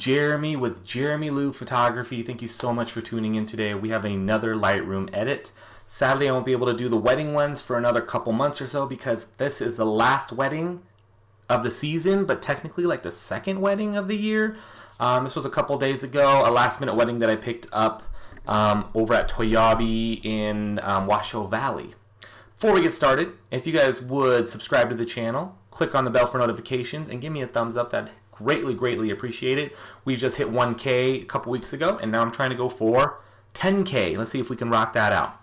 Jeramie with Jeramie Lou Photography. Thank you so much for tuning in today. We have another Lightroom edit. Sadly, I won't be able to do the wedding ones for another couple months or so because this is the last wedding of the season, but technically like the second wedding of the year. This was a couple days ago, a last minute wedding that I picked up over at Jeramie in Washoe Valley. Before we get started, if you guys would subscribe to the channel, click on the bell for notifications, and give me a thumbs up, that'd greatly appreciate it. We just hit 1K a couple weeks ago, and now I'm trying to go for 10K. Let's see if we can rock that out.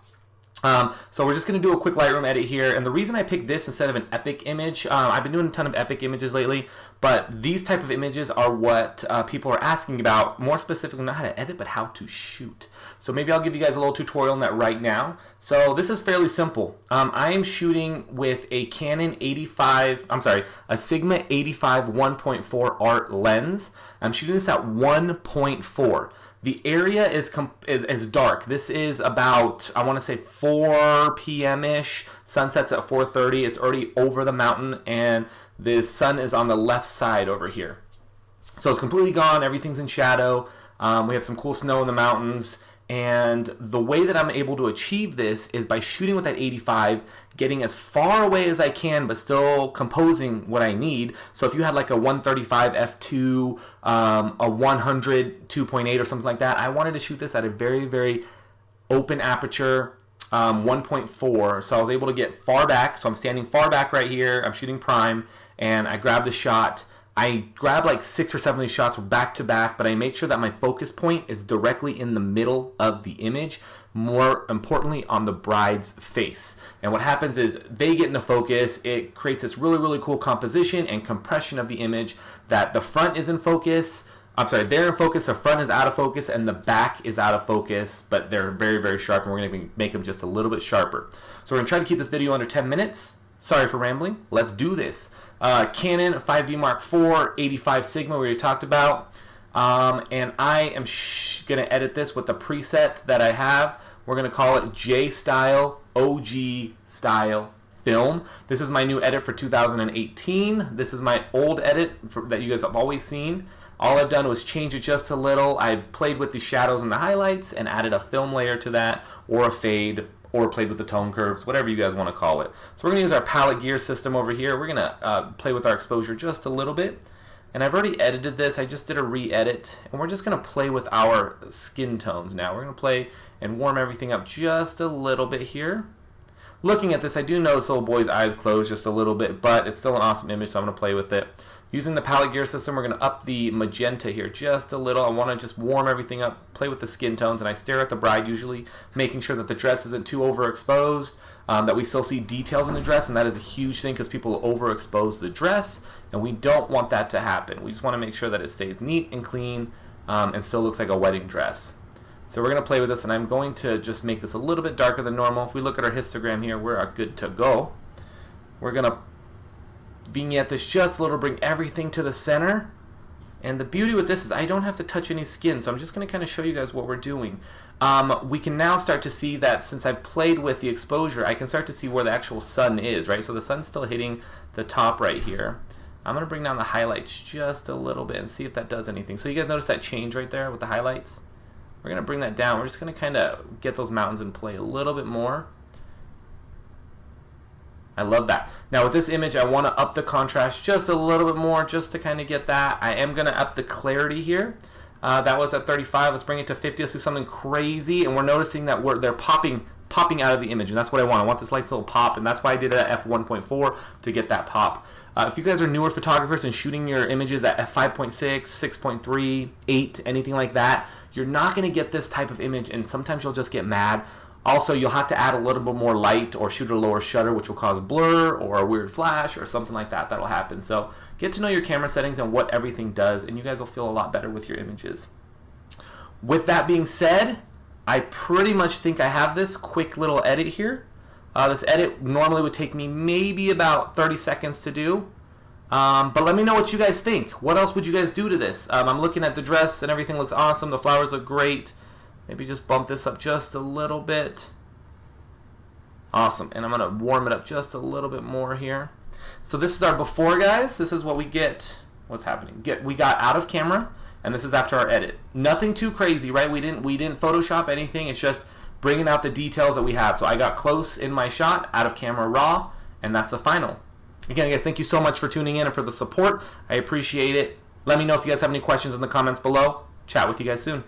So we're just going to do a quick Lightroom edit here, and the reason I picked this instead of an epic image, I've been doing a ton of epic images lately, but these type of images are what people are asking about, more specifically not how to edit, but how to shoot. So maybe I'll give you guys a little tutorial on that right now. So this is fairly simple. I am shooting with a Canon a Sigma 85 1.4 art lens. I'm shooting this at 1.4. The area is dark. This is about, I want to say 4 p.m.-ish. Sunset's at 4:30. It's already over the mountain, and the sun is on the left side over here. So it's completely gone. Everything's in shadow. We have some cool snow in the mountains. And the way that I'm able to achieve this is by shooting with that 85, getting as far away as I can, but still composing what I need. So if you had like a 135 f2, a 100 2.8 or something like that, I wanted to shoot this at a very open aperture, 1.4. So I was able to get far back. So I'm standing far back right here. I'm shooting prime, and I grabbed the shot. I grab like 6 or 7 of these shots back to back, but I make sure that my focus point is directly in the middle of the image, more importantly on the bride's face. And what happens is they get into focus. It creates this really cool composition and compression of the image that the front is in focus. I'm sorry, they're in focus, the front is out of focus, and the back is out of focus, but they're very sharp, and we're going to make them just a little bit sharper. So we're going to try to keep this video under 10 minutes. Sorry for rambling. Let's do this. Canon 5D Mark IV 85 Sigma we already talked about. And I am going to edit this with the preset that I have. We're going to call it J-Style, OG Style Film. This is my new edit for 2018. This is my old edit that you guys have always seen. All I've done was change it just a little. I've played with the shadows and the highlights and added a film layer to that, or a fade, or played with the tone curves, whatever you guys want to call it. So we're going to use our palette gear system over here. We're going to play with our exposure just a little bit. And I've already edited this. I just did a re-edit. And we're just going to play with our skin tones now. We're going to play and warm everything up just a little bit here. Looking at this, I do know this little boy's eyes closed just a little bit, but it's still an awesome image, so I'm going to play with it. Using the palette gear system, we're going to up the magenta here just a little. I want to just warm everything up, play with the skin tones, and I stare at the bride usually, making sure that the dress isn't too overexposed, that we still see details in the dress, and that is a huge thing because people overexpose the dress, and we don't want that to happen. We just want to make sure that it stays neat and clean and still looks like a wedding dress. So we're going to play with this, and I'm going to just make this a little bit darker than normal. If we look at our histogram here, we're good to go. We're going to vignette this just a little, bring everything to the center. And the beauty with this is I don't have to touch any skin, so I'm just going to kind of show you guys what we're doing. We can now start to see that since I've played with the exposure, I can start to see where the actual sun is, right? So the sun's still hitting the top right here. I'm going to bring down the highlights just a little bit and see if that does anything. So you guys notice that change right there with the highlights? We're going to bring that down. We're just going to kind of get those mountains in play a little bit more. I love that. Now with this image, I want to up the contrast just a little bit more just to kind of get that. I am going to up the clarity here. That was at 35. Let's bring it to 50. Let's do something crazy. And we're noticing that they're popping out of the image, and that's what I want. I want this light little pop, and that's why I did it at f1.4 to get that pop. If you guys are newer photographers and shooting your images at f5.6, 6.3, 8, anything like that, you're not going to get this type of image, and sometimes you'll just get mad. Also, you'll have to add a little bit more light or shoot a lower shutter, which will cause blur or a weird flash or something like that. That'll happen. So get to know your camera settings and what everything does, and you guys will feel a lot better with your images. With that being said, I pretty much think I have this quick little edit here. This edit normally would take me maybe about 30 seconds to do. But let me know what you guys think. What else would you guys do to this? I'm looking at the dress and everything looks awesome. The flowers look great. Maybe just bump this up just a little bit. Awesome. And I'm going to warm it up just a little bit more here. So this is our before, guys. This is what we get. What's happening? We got out of camera. and this is after our edit. Nothing too crazy, right? We didn't Photoshop anything. It's just bringing out the details that we have. So I got close in my shot, out of camera raw, and that's the final. Again, guys, thank you so much for tuning in and for the support. I appreciate it. Let me know if you guys have any questions in the comments below. Chat with you guys soon.